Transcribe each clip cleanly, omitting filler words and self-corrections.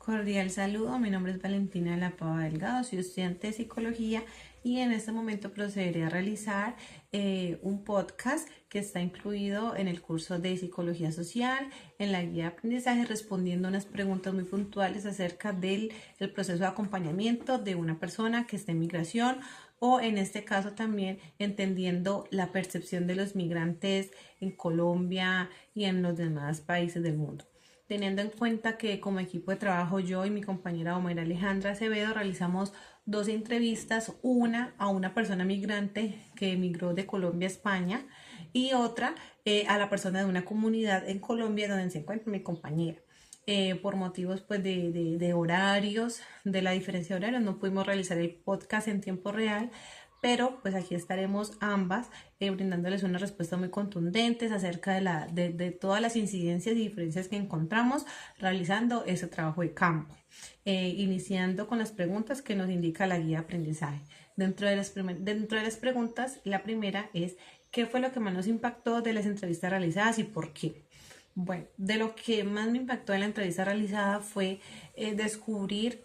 Cordial saludo, mi nombre es Valentina de la Pava Delgado, soy estudiante de psicología y en este momento procederé a realizar un podcast que está incluido en el curso de psicología social, en la guía de aprendizaje, respondiendo unas preguntas muy puntuales acerca del el proceso de acompañamiento de una persona que está en migración o en este caso también entendiendo la percepción de los migrantes en Colombia y en los demás países del mundo, teniendo en cuenta que como equipo de trabajo yo y mi compañera Omaira Alejandra Acevedo realizamos dos entrevistas, una a una persona migrante que emigró de Colombia a España y otra a la persona de una comunidad en Colombia donde se encuentra mi compañera. Por motivos pues de horarios, de la diferencia de horarios, no pudimos realizar el podcast en tiempo real, pero pues aquí estaremos ambas brindándoles unas respuestas muy contundentes acerca de todas las incidencias y diferencias que encontramos realizando ese trabajo de campo. Iniciando con las preguntas que nos indica la guía de aprendizaje. Dentro de las preguntas, la primera es, ¿qué fue lo que más nos impactó de las entrevistas realizadas y por qué? Bueno, de lo que más me impactó en la entrevista realizada fue descubrir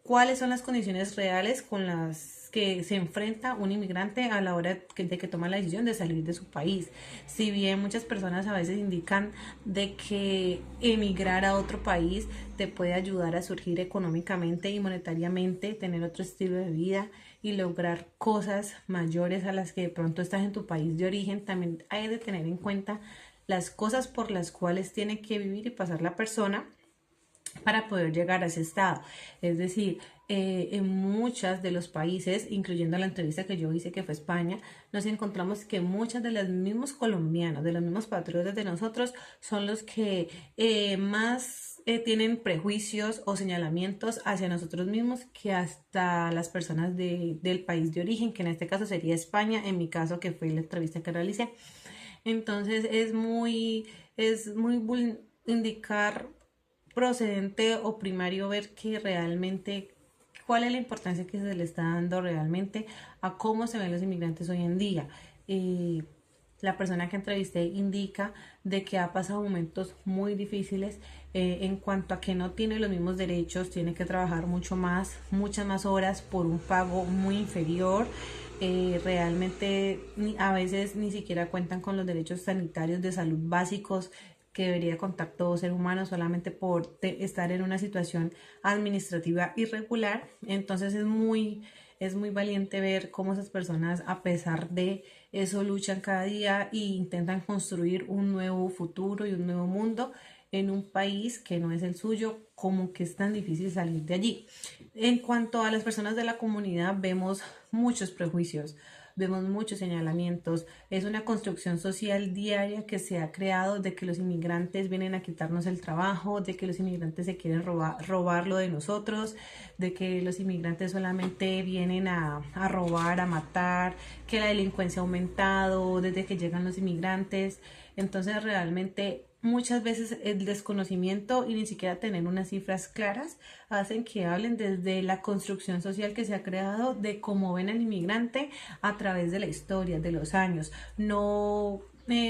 cuáles son las condiciones reales con las que se enfrenta un inmigrante a la hora de que toma la decisión de salir de su país. Si bien muchas personas a veces indican de que emigrar a otro país te puede ayudar a surgir económicamente y monetariamente, tener otro estilo de vida y lograr cosas mayores a las que de pronto estás en tu país de origen, también hay de tener en cuenta las cosas por las cuales tiene que vivir y pasar la persona para poder llegar a ese estado. Es decir, en muchos de los países, incluyendo la entrevista que yo hice, que fue España, nos encontramos que muchos de los mismos colombianos, de los mismos patriotas de nosotros, son los que más tienen prejuicios o señalamientos hacia nosotros mismos que hasta las personas del país de origen, que en este caso sería España, en mi caso que fue la entrevista que realicé. Entonces es muy indicar procedente o primario ver que realmente cuál es la importancia que se le está dando realmente a cómo se ven los inmigrantes hoy en día. La persona que entrevisté indica de que ha pasado momentos muy difíciles en cuanto a que no tiene los mismos derechos, tiene que trabajar mucho más, muchas más horas por un pago muy inferior. Realmente a veces ni siquiera cuentan con los derechos sanitarios de salud básicos que debería contar todo ser humano solamente por estar en una situación administrativa irregular. Entonces es muy valiente ver cómo esas personas, a pesar de eso, luchan cada día e intentan construir un nuevo futuro y un nuevo mundo en un país que no es el suyo, como que es tan difícil salir de allí. En cuanto a las personas de la comunidad, vemos muchos prejuicios, vemos muchos señalamientos. Es una construcción social diaria que se ha creado de que los inmigrantes vienen a quitarnos el trabajo, de que los inmigrantes se quieren robarlo de nosotros, de que los inmigrantes solamente vienen a robar, a matar, que la delincuencia ha aumentado desde que llegan los inmigrantes. Entonces realmente muchas veces el desconocimiento y ni siquiera tener unas cifras claras hacen que hablen desde la construcción social que se ha creado de cómo ven al inmigrante a través de la historia, de los años. No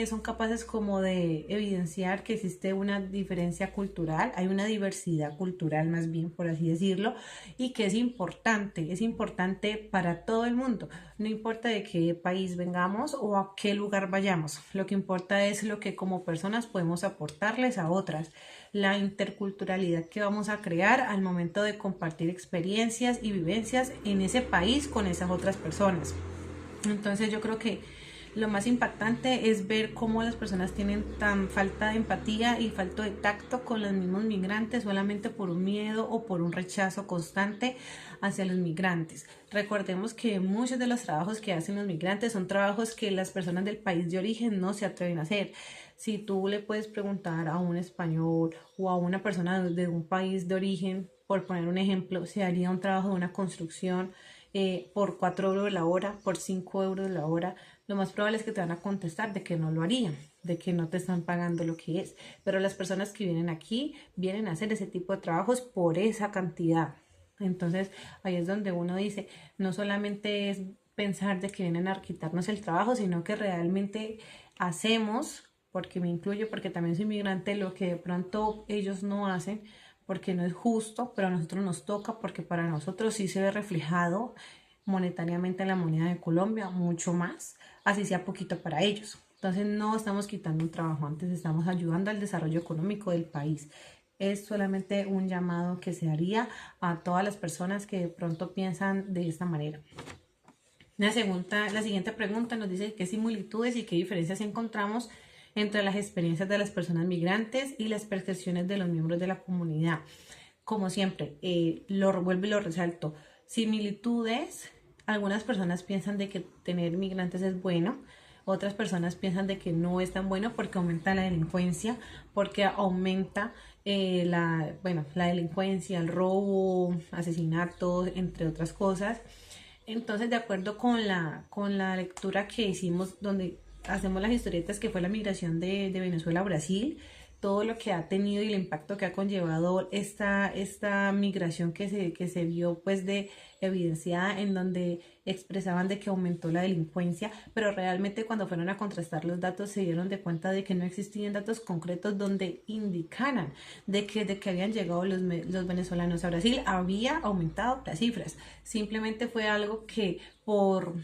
son capaces como de evidenciar que existe una diferencia cultural, hay una diversidad cultural más bien, por así decirlo, y que es importante para todo el mundo, no importa de qué país vengamos o a qué lugar vayamos, lo que importa es lo que como personas podemos aportarles a otras, la interculturalidad que vamos a crear al momento de compartir experiencias y vivencias en ese país con esas otras personas. Entonces yo creo que lo más impactante es ver cómo las personas tienen tan falta de empatía y falta de tacto con los mismos migrantes solamente por un miedo o por un rechazo constante hacia los migrantes. Recordemos que muchos de los trabajos que hacen los migrantes son trabajos que las personas del país de origen no se atreven a hacer. Si tú le puedes preguntar a un español o a una persona de un país de origen, por poner un ejemplo, se haría un trabajo de una construcción por 4 euros la hora, por 5 euros la hora, lo más probable es que te van a contestar de que no lo harían, de que no te están pagando lo que es. Pero las personas que vienen aquí vienen a hacer ese tipo de trabajos por esa cantidad. Entonces ahí es donde uno dice, no solamente es pensar de que vienen a quitarnos el trabajo, sino que realmente hacemos, porque me incluyo, porque también soy inmigrante, lo que de pronto ellos no hacen porque no es justo, pero a nosotros nos toca porque para nosotros sí se ve reflejado monetariamente en la moneda de Colombia, mucho más, así sea poquito para ellos. Entonces no estamos quitando un trabajo, antes estamos ayudando al desarrollo económico del país. Es solamente un llamado que se haría a todas las personas que de pronto piensan de esta manera. La siguiente pregunta nos dice qué similitudes y qué diferencias encontramos entre las experiencias de las personas migrantes y las percepciones de los miembros de la comunidad. Como siempre, lo vuelvo y lo resalto. Similitudes, algunas personas piensan de que tener migrantes es bueno, otras personas piensan de que no es tan bueno porque aumenta la delincuencia, porque aumenta la delincuencia, el robo, asesinatos, entre otras cosas. Entonces, de acuerdo con la lectura que hicimos, donde hacemos las historietas que fue la migración de Venezuela a Brasil, todo lo que ha tenido y el impacto que ha conllevado esta migración que se vio pues de evidenciada en donde expresaban de que aumentó la delincuencia, pero realmente cuando fueron a contrastar los datos se dieron de cuenta de que no existían datos concretos donde indicaran de que habían llegado los venezolanos a Brasil, había aumentado las cifras, simplemente fue algo que por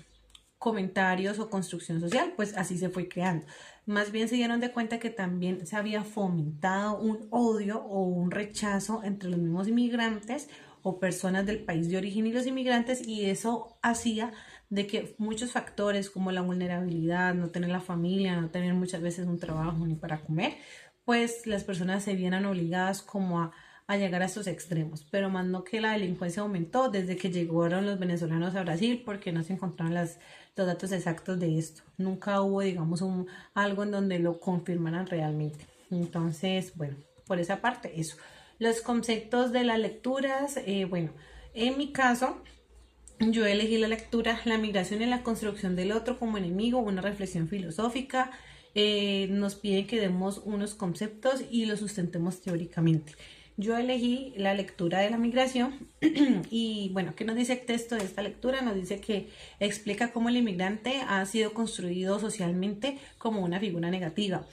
comentarios o construcción social, pues así se fue creando. Más bien se dieron de cuenta que también se había fomentado un odio o un rechazo entre los mismos inmigrantes o personas del país de origen y los inmigrantes, y eso hacía de que muchos factores como la vulnerabilidad, no tener la familia, no tener muchas veces un trabajo ni para comer, pues las personas se vieran obligadas como a llegar a estos extremos, pero más no que la delincuencia aumentó desde que llegaron los venezolanos a Brasil porque no se encontraron los datos exactos de esto. Nunca hubo, digamos, algo en donde lo confirmaran realmente. Entonces, bueno, por esa parte, eso. Los conceptos de las lecturas, bueno, en mi caso, yo elegí la lectura La migración y la construcción del otro como enemigo, una reflexión filosófica. Nos piden que demos unos conceptos y los sustentemos teóricamente. Yo elegí la lectura de la migración y bueno, ¿qué nos dice el texto de esta lectura? Nos dice que explica cómo el inmigrante ha sido construido socialmente como una figura negativa,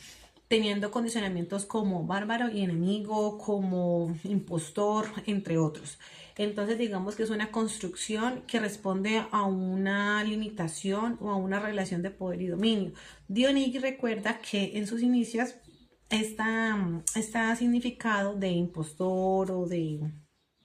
teniendo condicionamientos como bárbaro y enemigo, como impostor, entre otros. Entonces digamos que es una construcción que responde a una limitación o a una relación de poder y dominio. Dionigi recuerda que en sus inicios está significado de impostor o de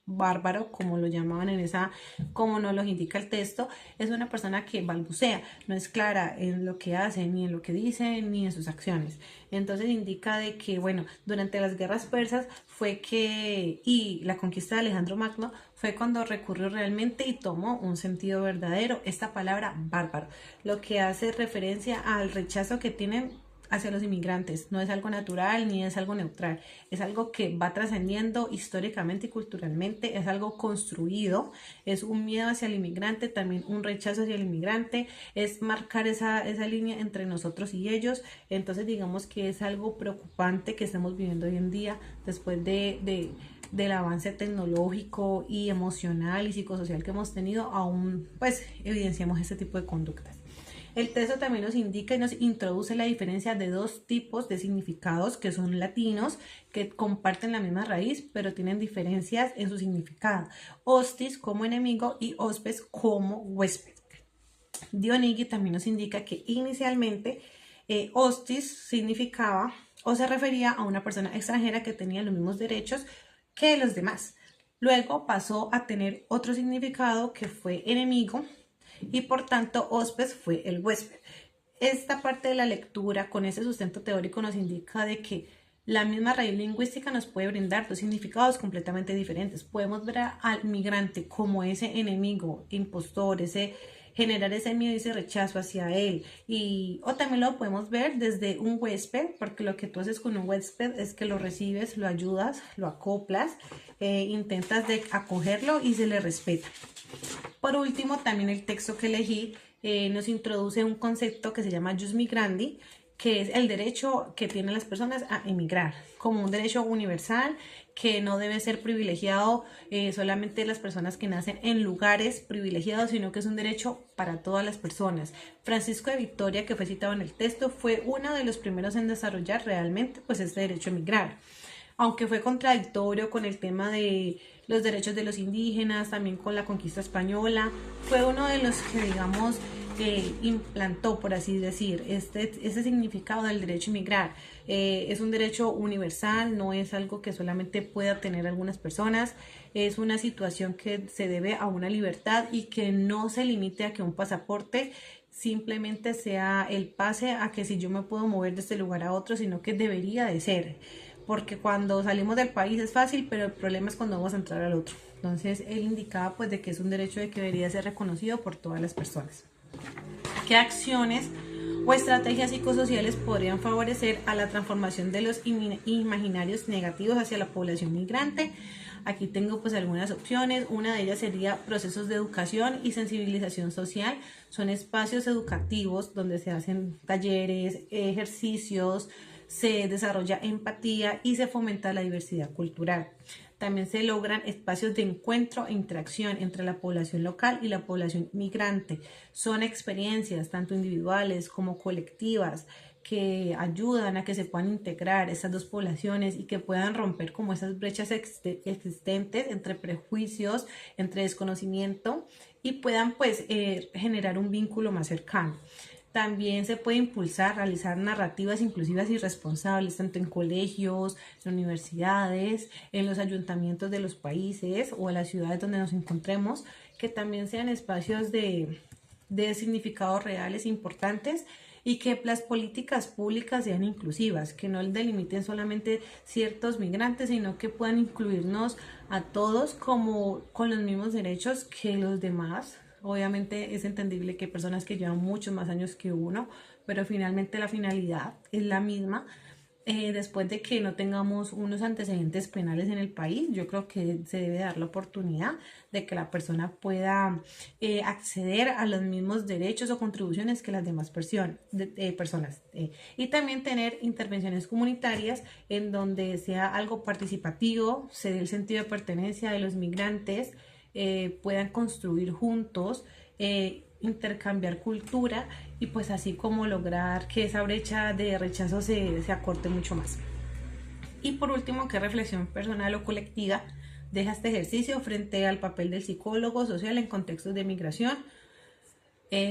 bárbaro, como lo llamaban en esa, como nos lo indica el texto, es una persona que balbucea, no es clara en lo que hace, ni en lo que dice, ni en sus acciones. Entonces indica de que, bueno, durante las guerras persas y la conquista de Alejandro Magno, fue cuando recurrió realmente y tomó un sentido verdadero esta palabra bárbaro, lo que hace referencia al rechazo que tienen hacia los inmigrantes. No es algo natural ni es algo neutral, es algo que va trascendiendo históricamente y culturalmente, es algo construido, es un miedo hacia el inmigrante, también un rechazo hacia el inmigrante, es marcar esa línea entre nosotros y ellos. Entonces digamos que es algo preocupante que estamos viviendo hoy en día después del avance tecnológico y emocional y psicosocial que hemos tenido, aún pues evidenciamos este tipo de conductas. El texto también nos indica y nos introduce la diferencia de dos tipos de significados que son latinos, que comparten la misma raíz, pero tienen diferencias en su significado. Hostis como enemigo y hospes como huésped. Dionigi también nos indica que inicialmente hostis significaba o se refería a una persona extranjera que tenía los mismos derechos que los demás. Luego pasó a tener otro significado que fue enemigo, y por tanto hósped fue el huésped. Esta parte de la lectura con ese sustento teórico nos indica de que la misma raíz lingüística nos puede brindar dos significados completamente diferentes. Podemos ver al migrante como ese enemigo, impostor, generar ese miedo y ese rechazo hacia él, o también lo podemos ver desde un huésped, porque lo que tú haces con un huésped es que lo recibes, lo ayudas, lo acoplas, intentas de acogerlo y se le respeta. Por último, también el texto que elegí nos introduce un concepto que se llama jus migrandi, que es el derecho que tienen las personas a emigrar, como un derecho universal que no debe ser privilegiado solamente las personas que nacen en lugares privilegiados, sino que es un derecho para todas las personas. Francisco de Vitoria, que fue citado en el texto, fue uno de los primeros en desarrollar realmente pues este derecho a emigrar. aunque fue contradictorio con el tema de los derechos de los indígenas, también con la conquista española, fue uno de los que, digamos, implantó, por así decir, este significado del derecho a inmigrar. Es un derecho universal, no es algo que solamente pueda tener algunas personas, es una situación que se debe a una libertad y que no se limite a que un pasaporte simplemente sea el pase a que si yo me puedo mover de este lugar a otro, sino que debería de ser, porque cuando salimos del país es fácil, pero el problema es cuando vamos a entrar al otro. Entonces él indicaba pues de que es un derecho de que debería ser reconocido por todas las personas. ¿Qué acciones o estrategias psicosociales podrían favorecer a la transformación de los imaginarios negativos hacia la población migrante? Aquí tengo pues algunas opciones. Una de ellas sería procesos de educación y sensibilización social. Son espacios educativos donde se hacen talleres, ejercicios, se desarrolla empatía y se fomenta la diversidad cultural. También se logran espacios de encuentro e interacción entre la población local y la población migrante. Son experiencias tanto individuales como colectivas que ayudan a que se puedan integrar esas dos poblaciones y que puedan romper como esas brechas existentes entre prejuicios, entre desconocimiento y puedan pues generar un vínculo más cercano. También se puede impulsar, realizar narrativas inclusivas y responsables, tanto en colegios, en universidades, en los ayuntamientos de los países o en las ciudades donde nos encontremos, que también sean espacios de significados reales importantes y que las políticas públicas sean inclusivas, que no delimiten solamente ciertos migrantes, sino que puedan incluirnos a todos como con los mismos derechos que los demás. Obviamente es entendible que hay personas que llevan muchos más años que uno, pero finalmente la finalidad es la misma. Después de que no tengamos unos antecedentes penales en el país, yo creo que se debe dar la oportunidad de que la persona pueda acceder a los mismos derechos o contribuciones que las demás personas. Y también tener intervenciones comunitarias en donde sea algo participativo, se dé el sentido de pertenencia de los migrantes, puedan construir juntos, intercambiar cultura y pues así como lograr que esa brecha de rechazo se acorte mucho más. Y por último, ¿qué reflexión personal o colectiva deja este ejercicio frente al papel del psicólogo social en contextos de migración?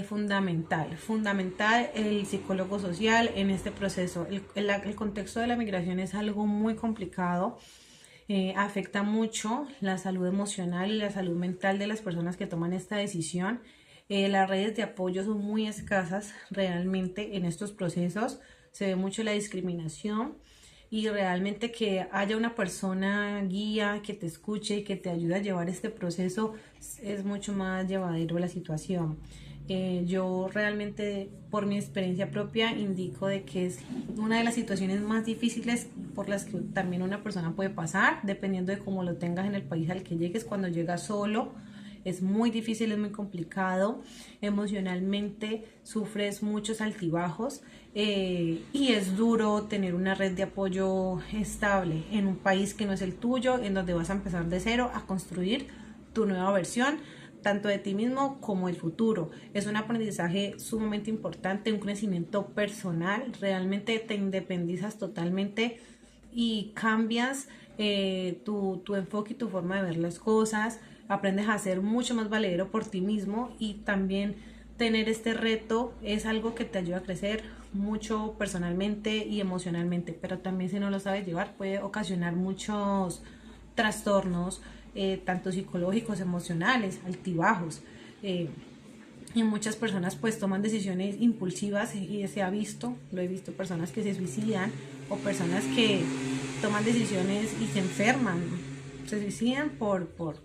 Fundamental el psicólogo social en este proceso. El contexto de la migración es algo muy complicado. Afecta mucho la salud emocional y la salud mental de las personas que toman esta decisión. Las redes de apoyo son muy escasas realmente en estos procesos. Se ve mucho la discriminación y realmente que haya una persona guía que te escuche y que te ayude a llevar este proceso es mucho más llevadero la situación. Yo realmente por mi experiencia propia indico de que es una de las situaciones más difíciles por las que también una persona puede pasar, dependiendo de cómo lo tengas en el país al que llegues. Cuando llegas solo es muy difícil, es muy complicado, emocionalmente sufres muchos altibajos, y es duro tener una red de apoyo estable en un país que no es el tuyo, en donde vas a empezar de cero a construir tu nueva versión tanto de ti mismo como el futuro. Es un aprendizaje sumamente importante, un crecimiento personal, realmente te independizas totalmente y cambias tu enfoque y tu forma de ver las cosas, aprendes a ser mucho más valedero por ti mismo y también tener este reto es algo que te ayuda a crecer mucho personalmente y emocionalmente, pero también si no lo sabes llevar puede ocasionar muchos trastornos, tanto psicológicos, emocionales, altibajos. Y muchas personas pues toman decisiones impulsivas y se ha visto, lo he visto, personas que se suicidan o personas que toman decisiones y se enferman, se suicidan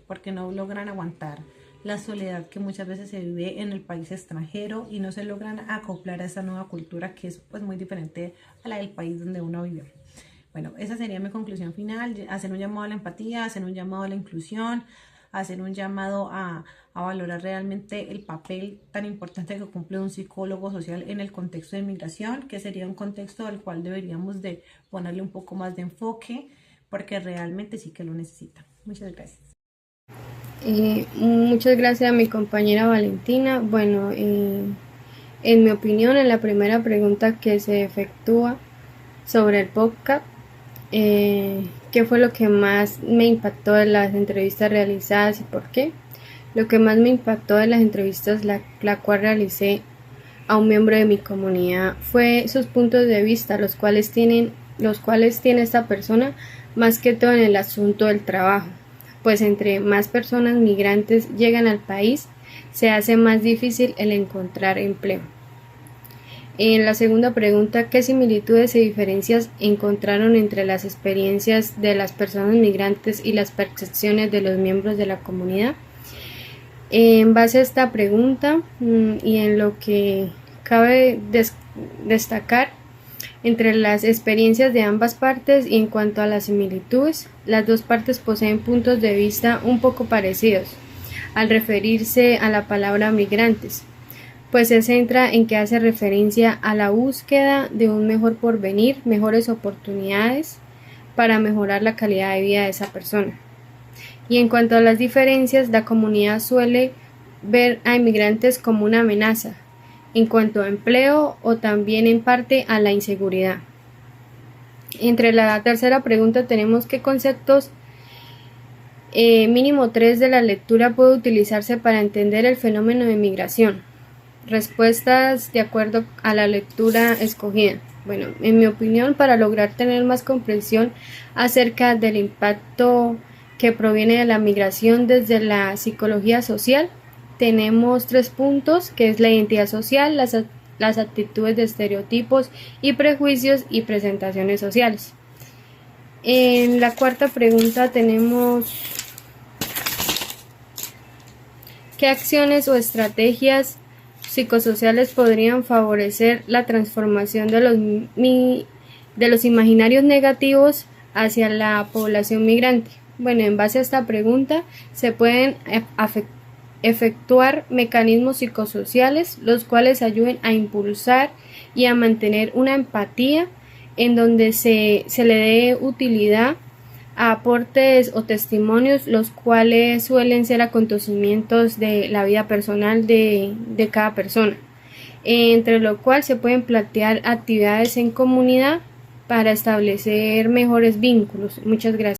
porque no logran aguantar la soledad que muchas veces se vive en el país extranjero y no se logran acoplar a esa nueva cultura que es pues muy diferente a la del país donde uno vivió. Bueno, esa sería mi conclusión final, hacer un llamado a la empatía, hacer un llamado a la inclusión, hacer un llamado a valorar realmente el papel tan importante que cumple un psicólogo social en el contexto de migración, que sería un contexto al cual deberíamos de ponerle un poco más de enfoque, porque realmente sí que lo necesita. Muchas gracias. Muchas gracias a mi compañera Valentina. Bueno, en mi opinión, en la primera pregunta que se efectúa sobre el podcast, ¿Qué fue lo que más me impactó de las entrevistas realizadas y por qué? Lo que más me impactó de las entrevistas la cual realicé a un miembro de mi comunidad fue sus puntos de vista, los cuales tiene esta persona más que todo en el asunto del trabajo, pues entre más personas migrantes llegan al país, se hace más difícil el encontrar empleo. En la segunda pregunta, ¿qué similitudes y diferencias encontraron entre las experiencias de las personas migrantes y las percepciones de los miembros de la comunidad? En base a esta pregunta y en lo que cabe destacar entre las experiencias de ambas partes y en cuanto a las similitudes, las dos partes poseen puntos de vista un poco parecidos al referirse a la palabra migrantes, pues se centra en que hace referencia a la búsqueda de un mejor porvenir, mejores oportunidades para mejorar la calidad de vida de esa persona. Y en cuanto a las diferencias, la comunidad suele ver a inmigrantes como una amenaza en cuanto a empleo o también en parte a la inseguridad. Entre la tercera pregunta tenemos qué conceptos mínimo 3 de la lectura puede utilizarse para entender el fenómeno de migración. Respuestas de acuerdo a la lectura escogida. Bueno, en mi opinión, para lograr tener más comprensión acerca del impacto que proviene de la migración desde la psicología social, tenemos 3 puntos, que es la identidad social, las actitudes de estereotipos y prejuicios y presentaciones sociales. En la cuarta pregunta tenemos ¿qué acciones o estrategias psicosociales podrían favorecer la transformación de los imaginarios negativos hacia la población migrante? Bueno, en base a esta pregunta se pueden efectuar mecanismos psicosociales los cuales ayuden a impulsar y a mantener una empatía en donde se le dé utilidad a aportes o testimonios los cuales suelen ser acontecimientos de la vida personal de cada persona, entre lo cual se pueden plantear actividades en comunidad para establecer mejores vínculos. Muchas gracias.